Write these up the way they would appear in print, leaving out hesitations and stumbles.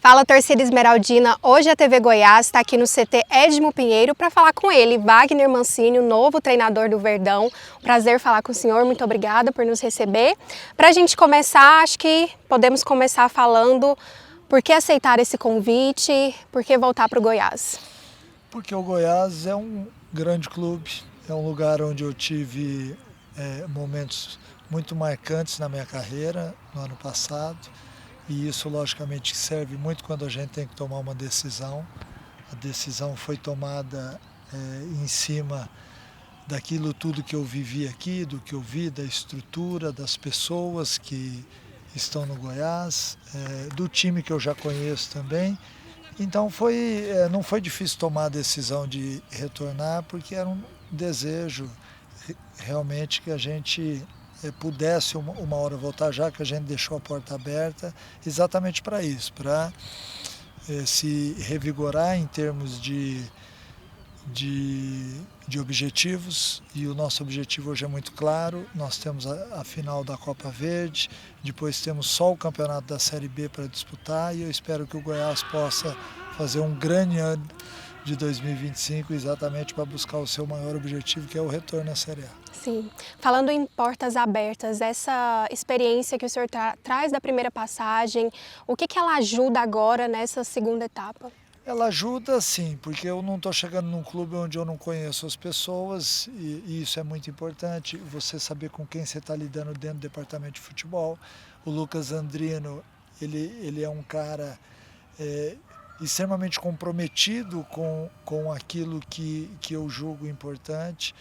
Fala, torcida esmeraldina. Hoje a TV Goiás está aqui no CT Edmo Pinheiro para falar com ele, Wagner Mancini, o novo treinador do Verdão. Prazer falar com o senhor, muito obrigada por nos receber. Para a gente começar, acho que podemos começar falando por que aceitar esse convite, por que voltar para o Goiás. Porque o Goiás é um grande clube, é um lugar onde eu tive momentos muito marcantes na minha carreira no ano passado. E isso, logicamente, serve muito quando a gente tem que tomar uma decisão. A decisão foi tomada em cima daquilo tudo que eu vivi aqui, do que eu vi, da estrutura, das pessoas que estão no Goiás, do time que eu já conheço também. Então não foi difícil tomar a decisão de retornar, porque era um desejo realmente que a gente pudesse uma hora voltar, já que a gente deixou a porta aberta, exatamente para isso, para se revigorar em termos de objetivos. E o nosso objetivo hoje é muito claro. Nós temos a final da Copa Verde, depois temos só o campeonato da Série B para disputar, e eu espero que o Goiás possa fazer um grande ano de 2025 exatamente para buscar o seu maior objetivo, que é o retorno à Série A. Sim, falando em portas abertas, essa experiência que o senhor traz da primeira passagem, o que ela ajuda agora nessa segunda etapa? Ela ajuda sim, porque eu não estou chegando num clube onde eu não conheço as pessoas, e isso é muito importante, você saber com quem você está lidando dentro do departamento de futebol. O Lucas Andrino, ele é um cara extremamente comprometido com aquilo que eu julgo importante.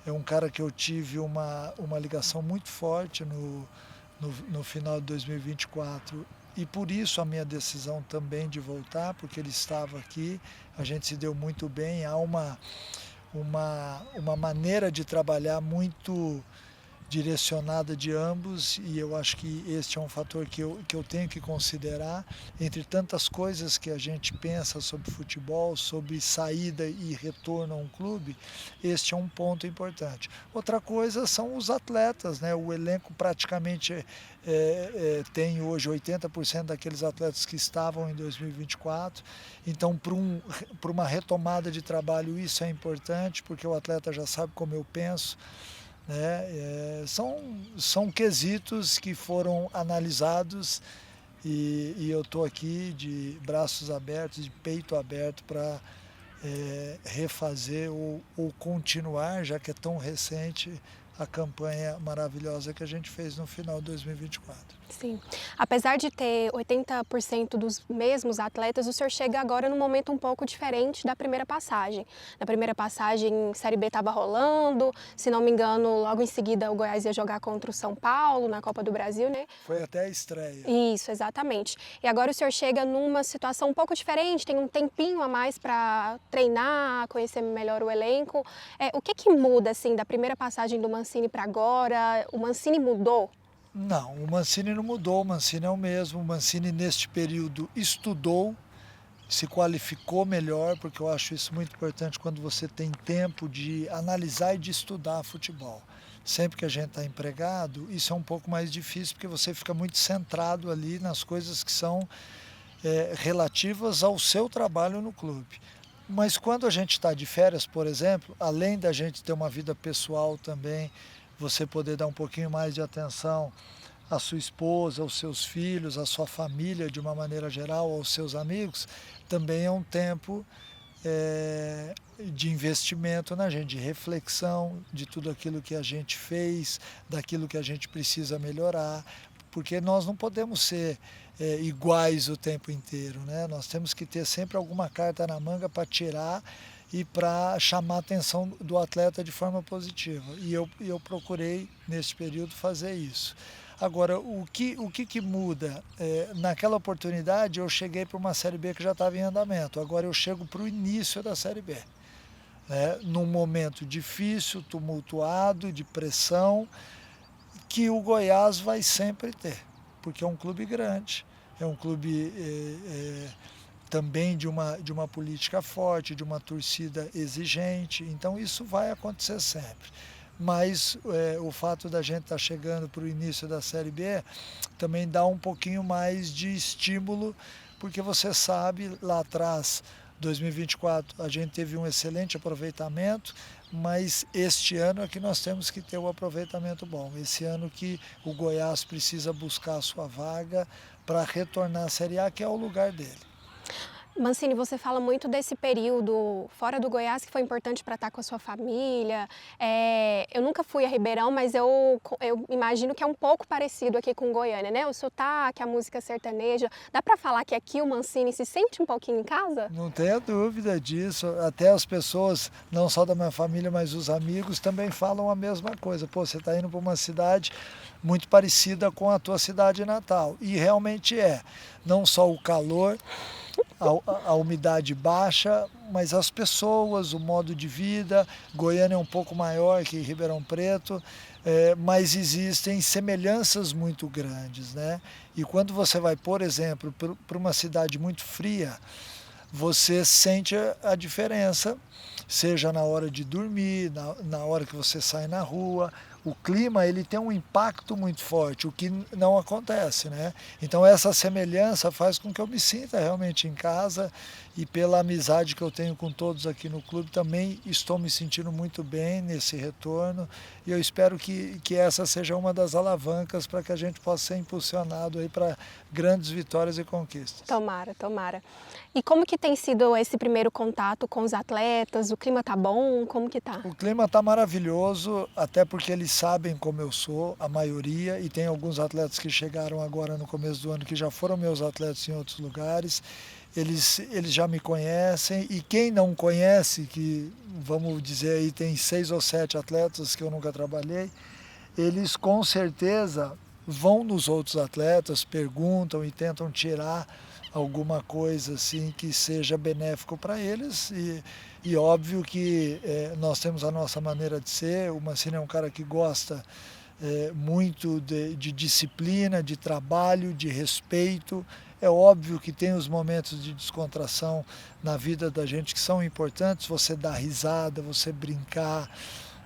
É um cara que eu tive uma ligação muito forte no final de 2024, e por isso a minha decisão também de voltar, porque ele estava aqui, a gente se deu muito bem, há uma maneira de trabalhar muito direcionada de ambos, e eu acho que este é um fator que eu tenho que considerar. Entre tantas coisas que a gente pensa sobre futebol, sobre saída e retorno a um clube, este é um ponto importante. Outra coisa são os atletas, né? O elenco praticamente tem hoje 80% daqueles atletas que estavam em 2024, então para uma retomada de trabalho isso é importante, porque o atleta já sabe como eu penso. São quesitos que foram analisados, e eu estou aqui de braços abertos, de peito aberto para refazer ou continuar, já que é tão recente, a campanha maravilhosa que a gente fez no final de 2024. Sim. Apesar de ter 80% dos mesmos atletas, o senhor chega agora num momento um pouco diferente da primeira passagem. Na primeira passagem, Série B estava rolando, se não me engano, logo em seguida o Goiás ia jogar contra o São Paulo na Copa do Brasil, né? Foi até a estreia. Isso, exatamente. E agora o senhor chega numa situação um pouco diferente, tem um tempinho a mais para treinar, conhecer melhor o elenco. O que muda, assim, da primeira passagem do Mancini para agora? O Mancini mudou? Não, o Mancini não mudou, o Mancini é o mesmo. O Mancini, neste período, estudou, se qualificou melhor, porque eu acho isso muito importante quando você tem tempo de analisar e de estudar futebol. Sempre que a gente está empregado, isso é um pouco mais difícil, porque você fica muito centrado ali nas coisas que são relativas ao seu trabalho no clube. Mas quando a gente está de férias, por exemplo, além da gente ter uma vida pessoal também, você poder dar um pouquinho mais de atenção à sua esposa, aos seus filhos, à sua família de uma maneira geral, aos seus amigos, também é um tempo de investimento na gente, de reflexão de tudo aquilo que a gente fez, daquilo que a gente precisa melhorar, porque nós não podemos ser iguais o tempo inteiro, né? Nós temos que ter sempre alguma carta na manga para tirar e para chamar a atenção do atleta de forma positiva. E eu procurei, nesse período, fazer isso. Agora, o que muda? Naquela oportunidade, eu cheguei para uma Série B que já estava em andamento. Agora eu chego para o início da Série B. Num momento difícil, tumultuado, de pressão, que o Goiás vai sempre ter, porque é um clube grande, é um clube também de uma política forte, de uma torcida exigente, então isso vai acontecer sempre. Mas o fato da gente estar chegando para o início da Série B também dá um pouquinho mais de estímulo porque você sabe, lá atrás, 2024, a gente teve um excelente aproveitamento, mas este ano é que nós temos que ter um aproveitamento bom. Esse ano que o Goiás precisa buscar a sua vaga para retornar à Série A, que é o lugar dele. Mancini, você fala muito desse período fora do Goiás que foi importante para estar com a sua família. Eu nunca fui a Ribeirão, mas eu imagino que é um pouco parecido aqui com Goiânia, né? O sotaque, a música sertaneja. Dá para falar que aqui o Mancini se sente um pouquinho em casa? Não tenha dúvida disso. Até as pessoas, não só da minha família, mas os amigos, também falam a mesma coisa. Pô, você está indo para uma cidade muito parecida com a tua cidade natal. E realmente é. Não só o calor, a umidade baixa, mas as pessoas, o modo de vida. Goiânia é um pouco maior que Ribeirão Preto, mas existem semelhanças muito grandes, né? E quando você vai, por exemplo, para uma cidade muito fria, você sente a diferença, seja na hora de dormir, na hora que você sai na rua. O clima, ele tem um impacto muito forte, o que não acontece, né? Então essa semelhança faz com que eu me sinta realmente em casa, e pela amizade que eu tenho com todos aqui no clube, também estou me sentindo muito bem nesse retorno, e eu espero que essa seja uma das alavancas para que a gente possa ser impulsionado aí para grandes vitórias e conquistas. Tomara, tomara. E como que tem sido esse primeiro contato com os atletas? O clima tá bom? Como que tá? O clima está maravilhoso, até porque eles sabem como eu sou, a maioria, e tem alguns atletas que chegaram agora no começo do ano que já foram meus atletas em outros lugares. Eles já me conhecem, e quem não conhece, que vamos dizer aí tem 6 ou 7 atletas que eu nunca trabalhei, eles com certeza vão nos outros atletas, perguntam e tentam tirar alguma coisa assim que seja benéfico para eles, e óbvio que nós temos a nossa maneira de ser. O Mancini é um cara que gosta muito de disciplina, de trabalho, de respeito. É óbvio que tem os momentos de descontração na vida da gente que são importantes, você dar risada, você brincar,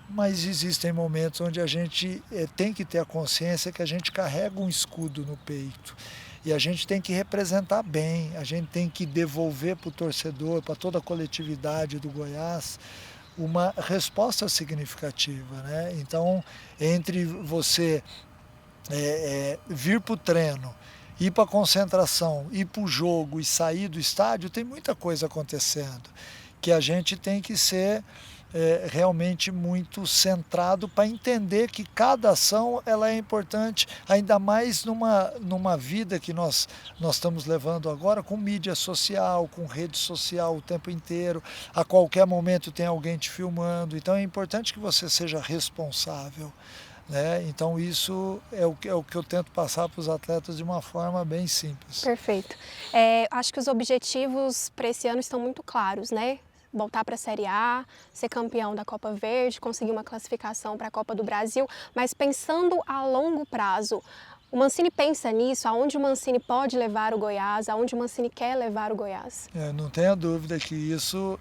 mas existem momentos onde a gente tem que ter a consciência que a gente carrega um escudo no peito. E a gente tem que representar bem, a gente tem que devolver para o torcedor, para toda a coletividade do Goiás, uma resposta significativa, né? Então, entre você vir para o treino, ir para a concentração, ir para o jogo e sair do estádio, tem muita coisa acontecendo, que a gente tem que ser realmente muito centrado para entender que cada ação ela é importante, ainda mais numa vida que nós estamos levando agora, com mídia social, com rede social o tempo inteiro. A qualquer momento tem alguém te filmando, então é importante que você seja responsável, né? Então isso é o que eu tento passar para os atletas de uma forma bem simples. Perfeito. Acho que os objetivos para esse ano estão muito claros, né? Voltar para a Série A, ser campeão da Copa Verde, conseguir uma classificação para a Copa do Brasil, mas pensando a longo prazo, o Mancini pensa nisso? Aonde o Mancini pode levar o Goiás? Aonde o Mancini quer levar o Goiás? Não tenha dúvida que isso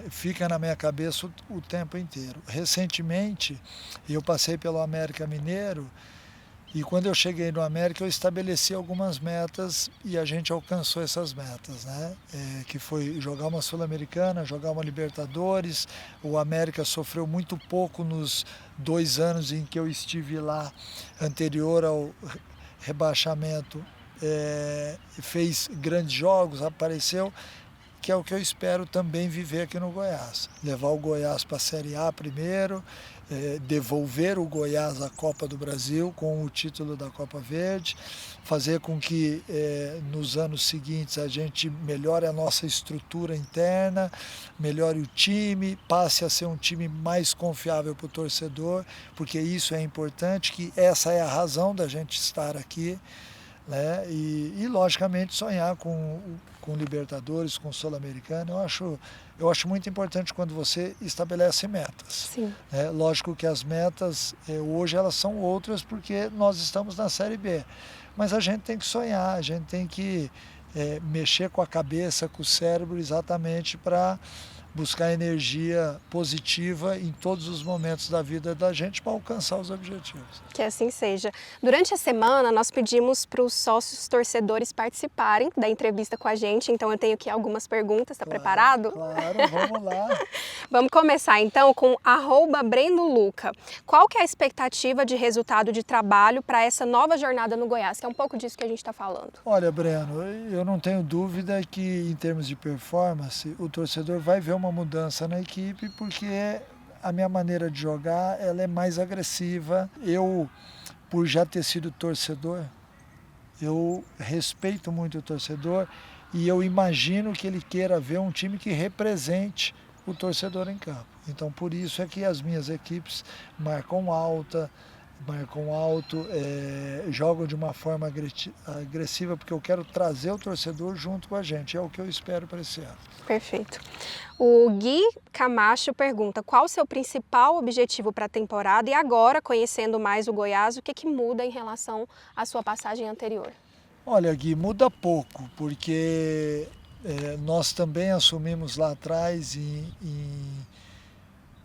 fica na minha cabeça o tempo inteiro. Recentemente, eu passei pelo América Mineiro, e quando eu cheguei no América, eu estabeleci algumas metas e a gente alcançou essas metas, né? Que foi jogar uma Sul-Americana, jogar uma Libertadores. O América sofreu muito pouco nos 2 anos em que eu estive lá, anterior ao rebaixamento. Fez grandes jogos, apareceu, que é o que eu espero também viver aqui no Goiás. Levar o Goiás para a Série A primeiro, devolver o Goiás à Copa do Brasil com o título da Copa Verde, fazer com que nos anos seguintes a gente melhore a nossa estrutura interna, melhore o time, passe a ser um time mais confiável para o torcedor, porque isso é importante, que essa é a razão da gente estar aqui, né? E logicamente sonhar com Libertadores, com Sul-Americana. Eu acho muito importante quando você estabelece metas. Sim. Lógico que as metas hoje elas são outras porque nós estamos na Série B, mas a gente tem que sonhar, a gente tem que mexer com a cabeça, com o cérebro, exatamente para buscar energia positiva em todos os momentos da vida da gente para alcançar os objetivos. Que assim seja. Durante a semana, nós pedimos para os sócios torcedores participarem da entrevista com a gente, então eu tenho aqui algumas perguntas, está preparado? Claro, vamos lá. Vamos começar então com @BrenoLuca. Qual que é a expectativa de resultado de trabalho para essa nova jornada no Goiás? Que é um pouco disso que a gente está falando. Olha, Breno, eu não tenho dúvida que em termos de performance, o torcedor vai ver uma mudança na equipe, porque a minha maneira de jogar ela é mais agressiva. Eu, por já ter sido torcedor, eu respeito muito o torcedor e eu imagino que ele queira ver um time que represente o torcedor em campo. Então, por isso é que as minhas equipes marcam alto, jogam de uma forma agressiva, porque eu quero trazer o torcedor junto com a gente. É o que eu espero para esse ano. Perfeito. O Gui Camacho pergunta: qual o seu principal objetivo para a temporada e agora, conhecendo mais o Goiás, o que muda em relação à sua passagem anterior? Olha, Gui, muda pouco, porque nós também assumimos lá atrás, em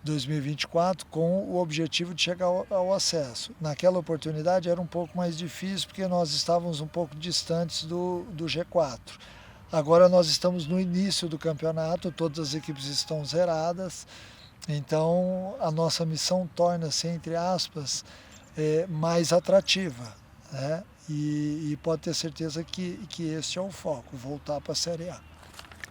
2024, com o objetivo de chegar ao acesso. Naquela oportunidade era um pouco mais difícil, porque nós estávamos um pouco distantes do G4. Agora nós estamos no início do campeonato, todas as equipes estão zeradas, então a nossa missão torna-se, entre aspas, mais atrativa, né? E pode ter certeza que este é o foco, voltar para a Série A.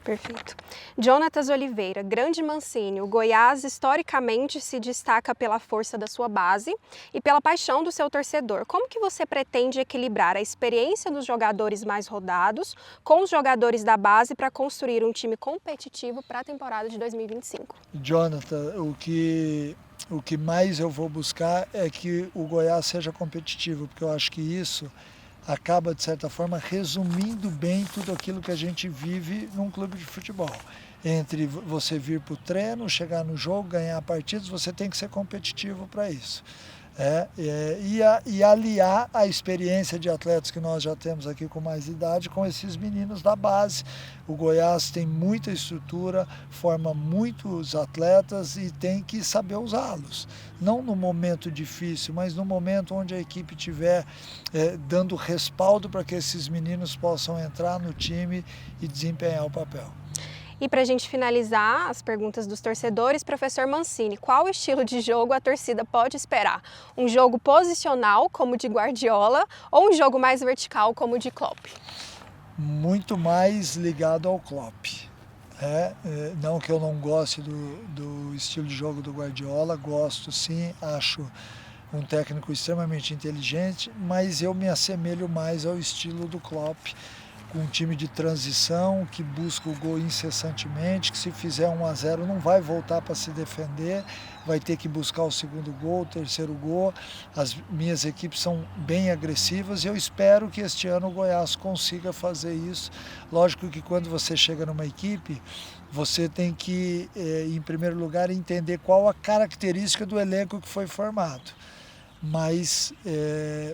Perfeito. Jonatas Oliveira, Grande Mancini, o Goiás historicamente se destaca pela força da sua base e pela paixão do seu torcedor. Como que você pretende equilibrar a experiência dos jogadores mais rodados com os jogadores da base para construir um time competitivo para a temporada de 2025? Jonathan, o que mais eu vou buscar é que o Goiás seja competitivo, porque eu acho que isso acaba, de certa forma, resumindo bem tudo aquilo que a gente vive num clube de futebol. Entre você vir para o treino, chegar no jogo, ganhar partidas, você tem que ser competitivo para isso. E aliar a experiência de atletas que nós já temos aqui com mais idade com esses meninos da base. O Goiás tem muita estrutura, forma muitos atletas e tem que saber usá-los. Não no momento difícil, mas no momento onde a equipe estiver dando respaldo para que esses meninos possam entrar no time e desempenhar o papel. E para a gente finalizar as perguntas dos torcedores, professor Mancini, qual estilo de jogo a torcida pode esperar? Um jogo posicional, como o de Guardiola, ou um jogo mais vertical, como o de Klopp? Muito mais ligado ao Klopp. Não que eu não goste do estilo de jogo do Guardiola, gosto sim, acho um técnico extremamente inteligente, mas eu me assemelho mais ao estilo do Klopp, com um time de transição que busca o gol incessantemente, que se fizer 1-0 não vai voltar para se defender, vai ter que buscar o segundo gol, o terceiro gol. As minhas equipes são bem agressivas e eu espero que este ano o Goiás consiga fazer isso. Lógico que quando você chega numa equipe, você tem que, em primeiro lugar, entender qual a característica do elenco que foi formado. Mas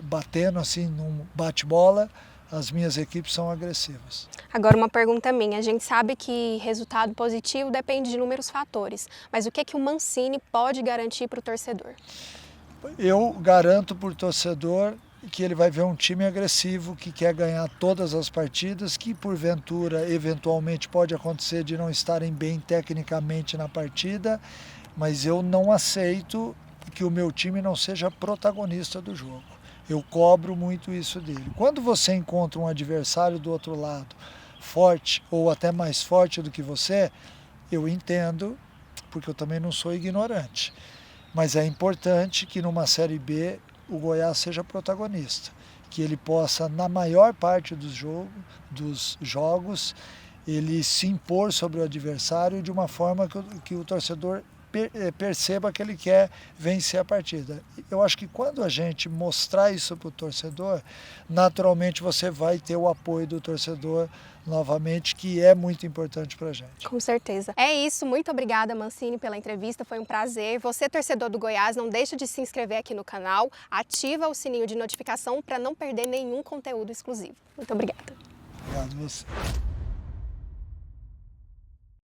batendo assim num bate-bola, as minhas equipes são agressivas. Agora uma pergunta minha, a gente sabe que resultado positivo depende de inúmeros fatores, mas o que o Mancini pode garantir para o torcedor? Eu garanto para o torcedor que ele vai ver um time agressivo, que quer ganhar todas as partidas, que porventura, eventualmente pode acontecer de não estarem bem tecnicamente na partida, mas eu não aceito que o meu time não seja protagonista do jogo. Eu cobro muito isso dele. Quando você encontra um adversário do outro lado forte ou até mais forte do que você, eu entendo, porque eu também não sou ignorante. Mas é importante que numa Série B o Goiás seja protagonista, que ele possa, na maior parte dos jogos, ele se impor sobre o adversário de uma forma que o torcedor perceba que ele quer vencer a partida. Eu acho que quando a gente mostrar isso para o torcedor, naturalmente você vai ter o apoio do torcedor novamente, que é muito importante para a gente. Com certeza. É isso, muito obrigada, Mancini, pela entrevista, foi um prazer. Você, torcedor do Goiás, não deixa de se inscrever aqui no canal, ativa o sininho de notificação para não perder nenhum conteúdo exclusivo. Muito obrigada. Obrigado a você.